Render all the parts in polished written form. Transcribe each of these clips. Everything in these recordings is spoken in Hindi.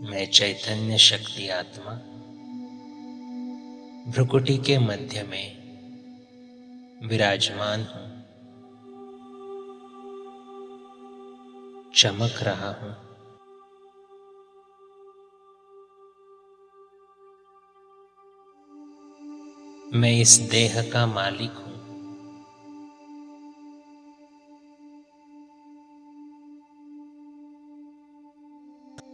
मैं चैतन्य शक्ति आत्मा भ्रुकुटी के मध्य में विराजमान हूँ, चमक रहा हूँ। मैं इस देह का मालिक हूँ।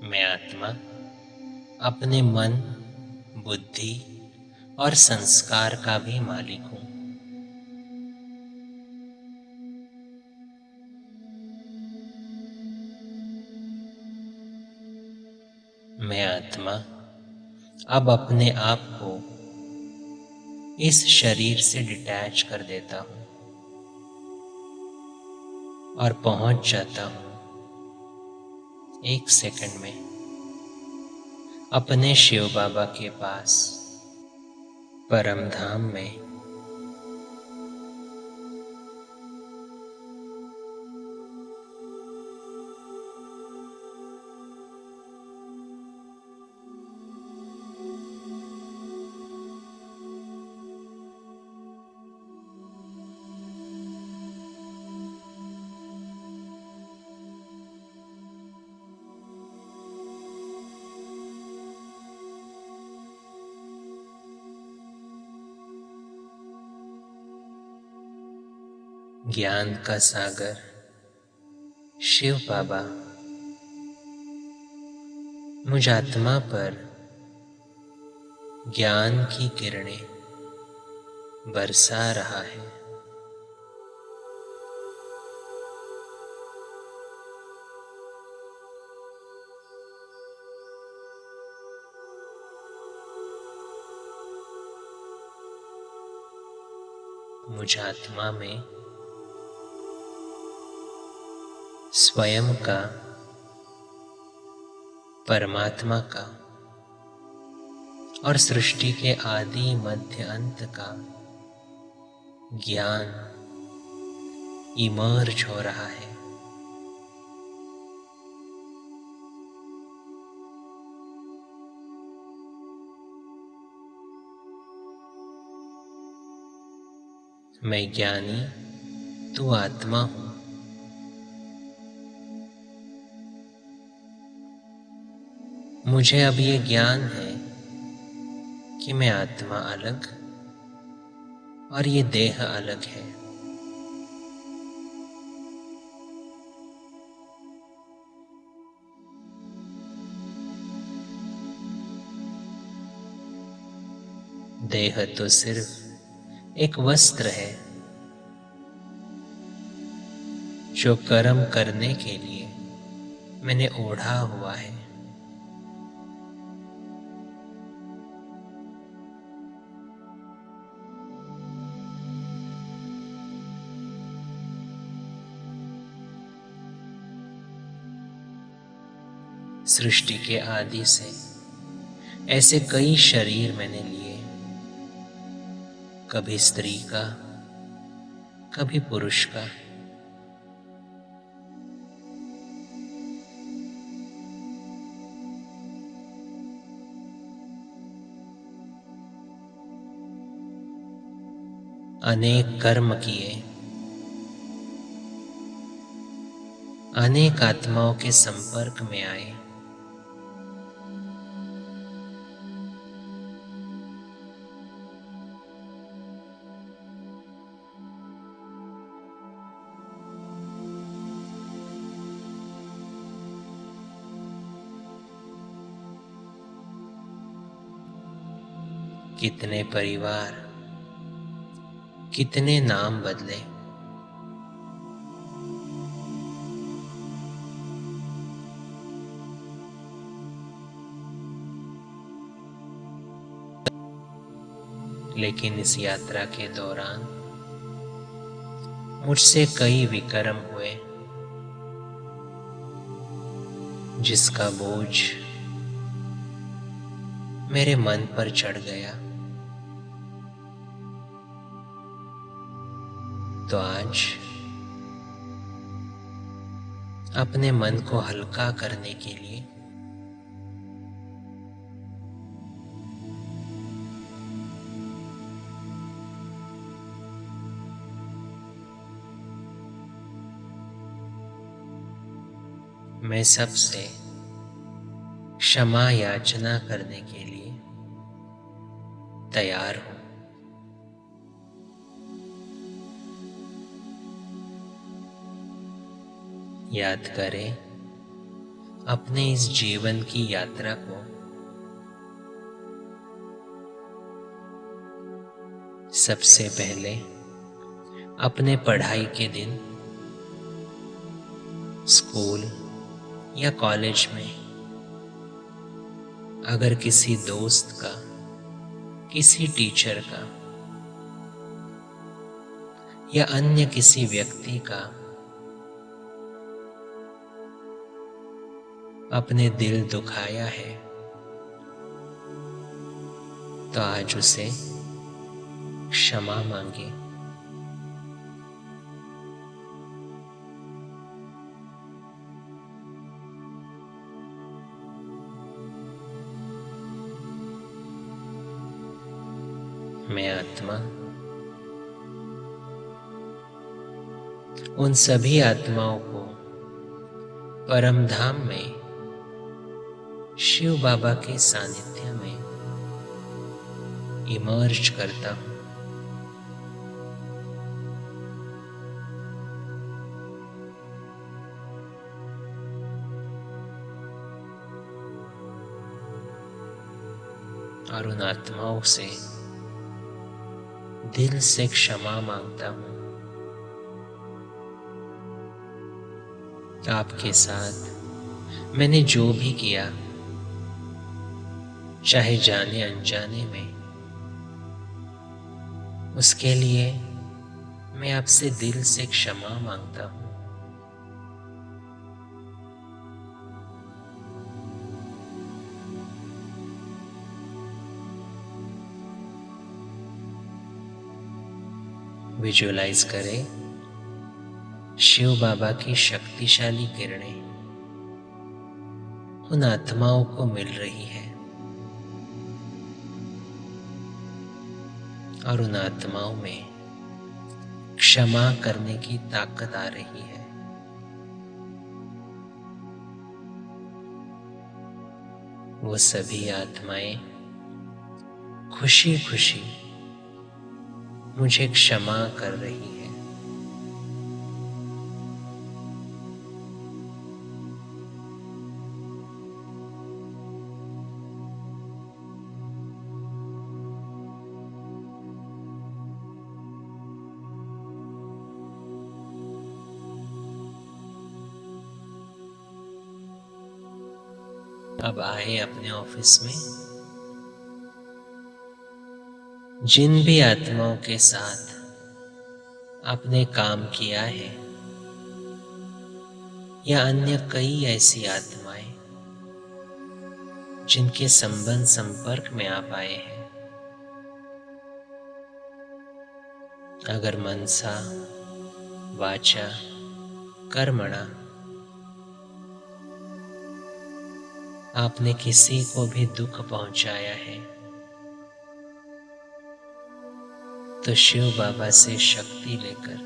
मैं आत्मा अपने मन, बुद्धि और संस्कार का भी मालिक हूँ। मैं आत्मा अब अपने आप को इस शरीर से डिटैच कर देता हूँ और पहुँच जाता हूँ 1 सेकंड में अपने शिव बाबा के पास, परम धाम में। ज्ञान का सागर शिव बाबा मुझ आत्मा पर ज्ञान की किरणें बरसा रहा है। मुझ आत्मा में स्वयं का, परमात्मा का और सृष्टि के आदि मध्य अंत का ज्ञान इमर्ज हो रहा है। मैं ज्ञानी तू आत्मा हूँ। मुझे अब ये ज्ञान है कि मैं आत्मा अलग और ये देह अलग है। देह तो सिर्फ एक वस्त्र है जो कर्म करने के लिए मैंने ओढ़ा हुआ है। सृष्टि के आदि से ऐसे कई शरीर मैंने लिए, कभी स्त्री का, कभी पुरुष का। अनेक कर्म किए, अनेक आत्माओं के संपर्क में आए। कितने परिवार, कितने नाम बदले। लेकिन इस यात्रा के दौरान मुझसे कई विकर्म हुए, जिसका बोझ मेरे मन पर चढ़ गया। तो आज अपने मन को हल्का करने के लिए मैं सबसे क्षमा याचना करने के लिए तैयार हूं। याद करें अपने इस जीवन की यात्रा को। सबसे पहले अपने पढ़ाई के दिन, स्कूल या कॉलेज में अगर किसी दोस्त का, किसी टीचर का या अन्य किसी व्यक्ति का अपने दिल दुखाया है, तो आज उसे क्षमा मांगे। मैं आत्मा उन सभी आत्माओं को परम धाम में शिव बाबा के सानिध्य में इमर्ज करता हूं। और उन आत्माओं से दिल से क्षमा मांगता हूं। आपके साथ मैंने जो भी किया, चाहे जाने अनजाने में, उसके लिए मैं आपसे दिल से क्षमा मांगता हूं। विजुअलाइज करें शिव बाबा की शक्तिशाली किरणें उन आत्माओं को मिल रही है और उन आत्माओं में क्षमा करने की ताकत आ रही है। वो सभी आत्माएं खुशी खुशी मुझे क्षमा कर रही है। अब आए अपने ऑफिस में जिन भी आत्माओं के साथ आपने काम किया है, या अन्य कई ऐसी आत्माएं जिनके संपर्क में आप आए हैं, अगर मनसा वाचा कर्मणा आपने किसी को भी दुख पहुंचाया है, तो शिव बाबा से शक्ति लेकर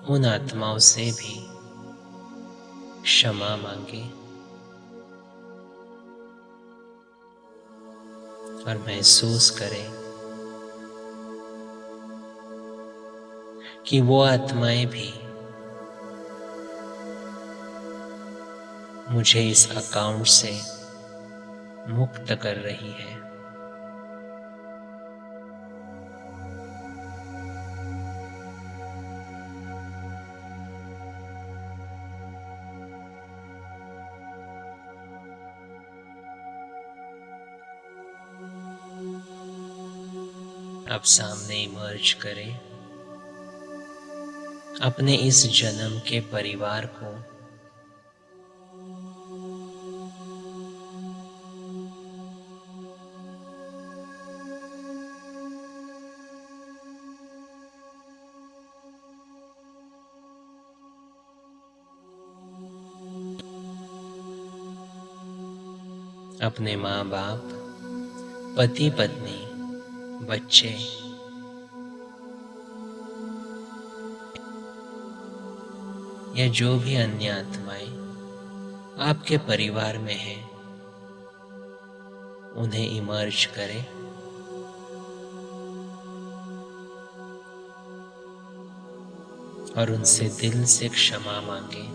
उन आत्माओं से भी क्षमा मांगे और महसूस करें कि वो आत्माएं भी मुझे इस अकाउंट से मुक्त कर रही है। अब सामने इमर्ज करें अपने इस जन्म के परिवार को। अपने माँ बाप, पति पत्नी, बच्चे या जो भी अन्य आत्माएं आपके परिवार में हैं, उन्हें इमर्ज करें और उनसे दिल से क्षमा मांगे।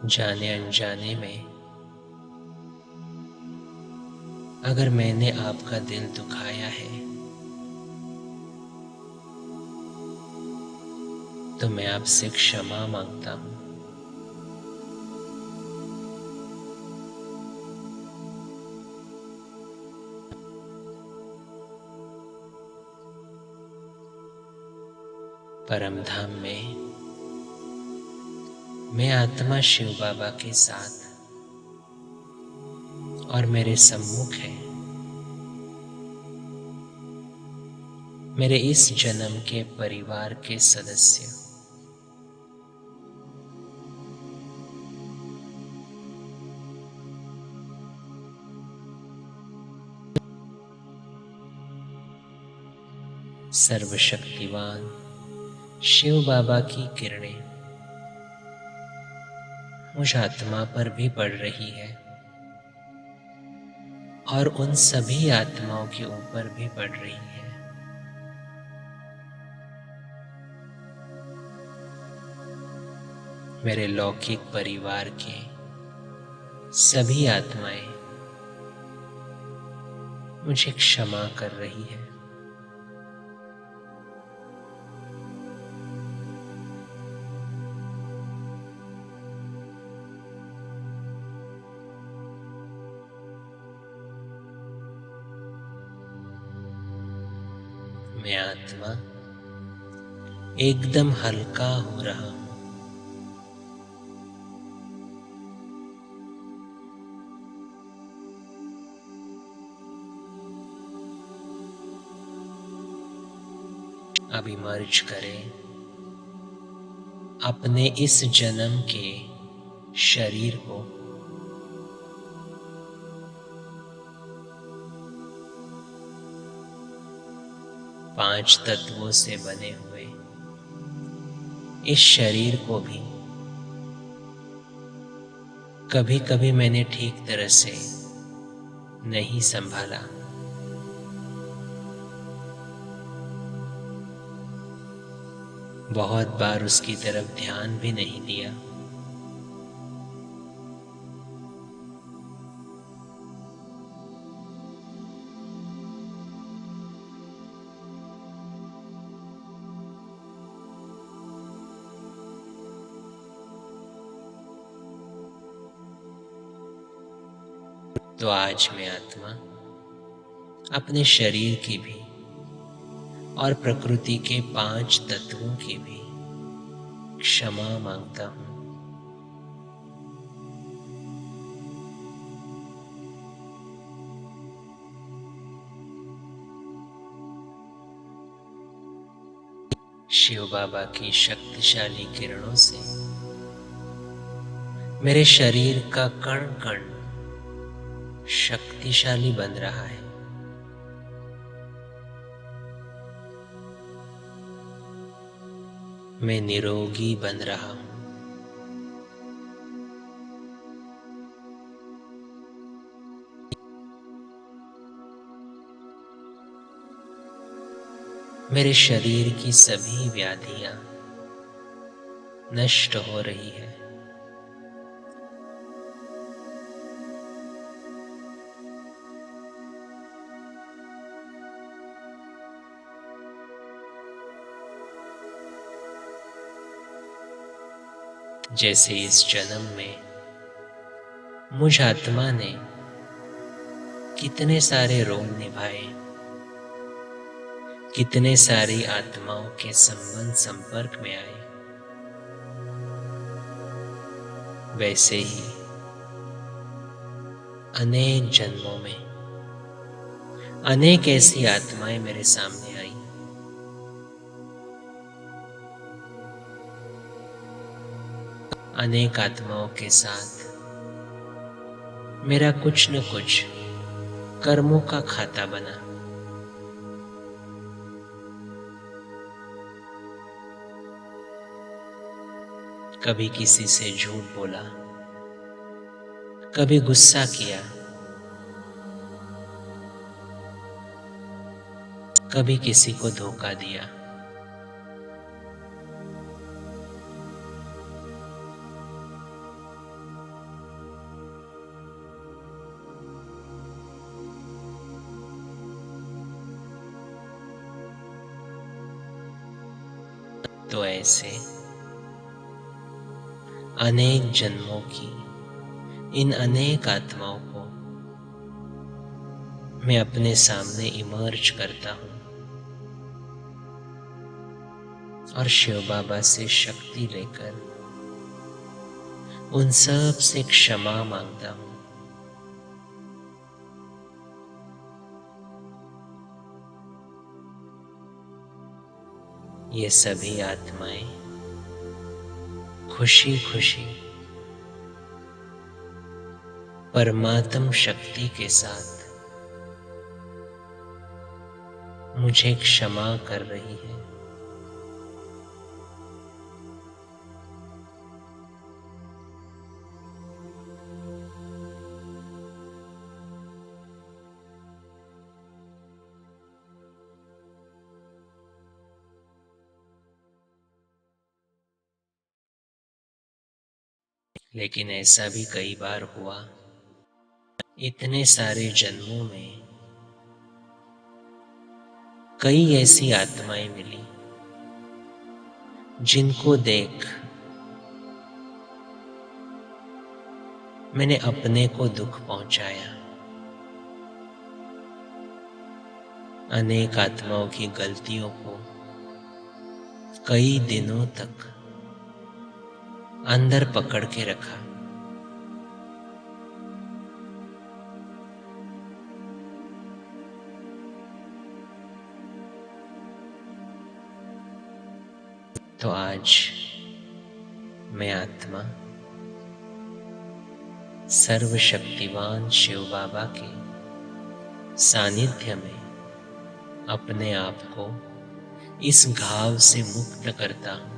जाने अनजाने में अगर मैंने आपका दिल दुखाया है तो मैं आपसे क्षमा मांगता हूं। परमधाम में मैं आत्मा शिव बाबा के साथ और मेरे सम्मुख है मेरे इस जन्म के परिवार के सदस्य। सर्वशक्तिवान शिव बाबा की किरणें मुझ आत्मा पर भी पड़ रही है और उन सभी आत्माओं के ऊपर भी पड़ रही है। मेरे लौकिक परिवार के सभी आत्माएं मुझे क्षमा कर रही है। मैं आत्मा एकदम हल्का हो रहा हूं। अब इमर्ज करें अपने इस जन्म के शरीर को। पांच तत्वों से बने हुए इस शरीर को भी कभी कभी मैंने ठीक तरह से नहीं संभाला। बहुत बार उसकी तरफ ध्यान भी नहीं दिया। तो आज मैं आत्मा अपने शरीर की भी और प्रकृति के पांच तत्वों की भी क्षमा मांगता हूं। शिव बाबा की शक्तिशाली किरणों से मेरे शरीर का कण कण शक्तिशाली बन रहा है। मैं निरोगी बन रहा हूं। मेरे शरीर की सभी व्याधियां नष्ट हो रही है। जैसे इस जन्म में मुझ आत्मा ने कितने सारे रोल निभाए, कितने सारी आत्माओं के संबंध संपर्क में आए, वैसे ही अनेक जन्मों में अनेक ऐसी आत्माएं मेरे सामने आई। अनेक आत्माओं के साथ मेरा कुछ न कुछ कर्मों का खाता बना। कभी किसी से झूठ बोला, कभी गुस्सा किया, कभी किसी को धोखा दिया। तो ऐसे अनेक जन्मों की इन अनेक आत्माओं को मैं अपने सामने इमर्ज करता हूँ और शिव बाबा से शक्ति लेकर उन सब से क्षमा मांगता हूँ। ये सभी आत्माएं खुशी खुशी परमात्म शक्ति के साथ मुझे क्षमा कर रही है। लेकिन ऐसा भी कई बार हुआ, इतने सारे जन्मों में कई ऐसी आत्माएं मिली जिनको देख मैंने अपने को दुख पहुंचाया। अनेक आत्माओं की गलतियों को कई दिनों तक अंदर पकड़ के रखा। तो आज मैं आत्मा सर्वशक्तिवान शिव बाबा के सानिध्य में अपने आप को इस घाव से मुक्त करता हूं।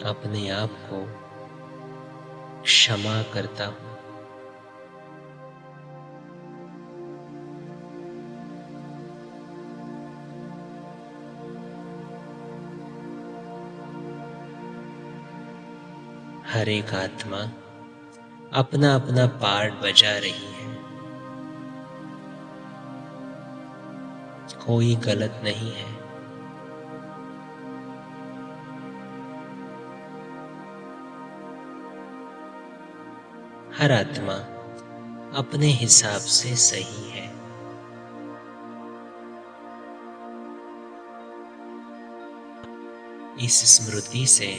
अपने आप को क्षमा करता हूं। हर एक आत्मा अपना अपना पार्ट बजा रही है, कोई गलत नहीं है। हर आत्मा अपने हिसाब से सही है। इस स्मृति से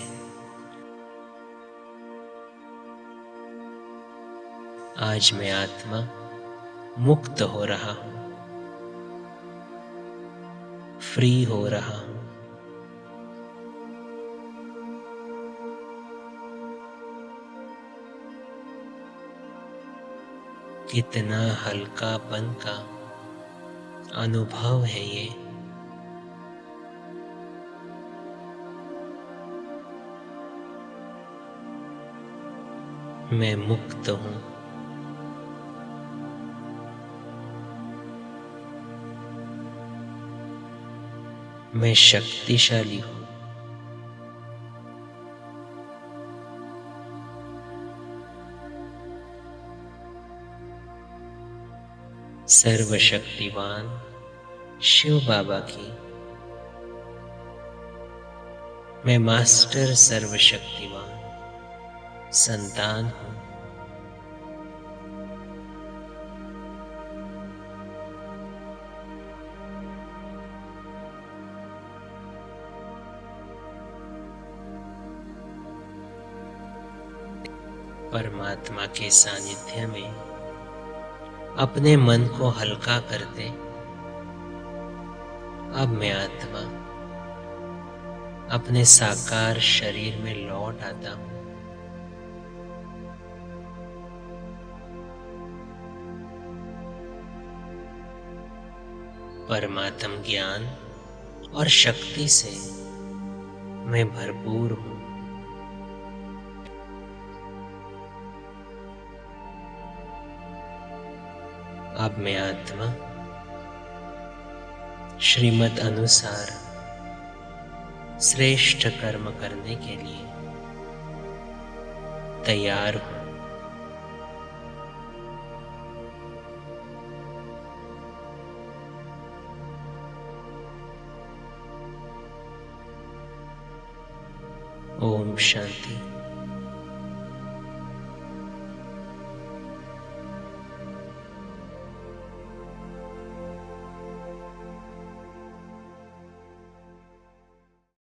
आज मैं आत्मा मुक्त हो रहा हूं, फ्री हो रहा हूं। कितना हल्कापन का अनुभव है ये। मैं मुक्त हूं। मैं शक्तिशाली हूं। सर्वशक्तिवान शिव बाबा की मैं मास्टर सर्वशक्तिवान संतान हूं। परमात्मा के सानिध्य में अपने मन को हल्का करते अब मैं आत्मा अपने साकार शरीर में लौट आता हूं। परमात्म ज्ञान और शक्ति से मैं भरपूर हूं। अब मैं आत्मा श्रीमत अनुसार श्रेष्ठ कर्म करने के लिए तैयार हूं। ओम शांति।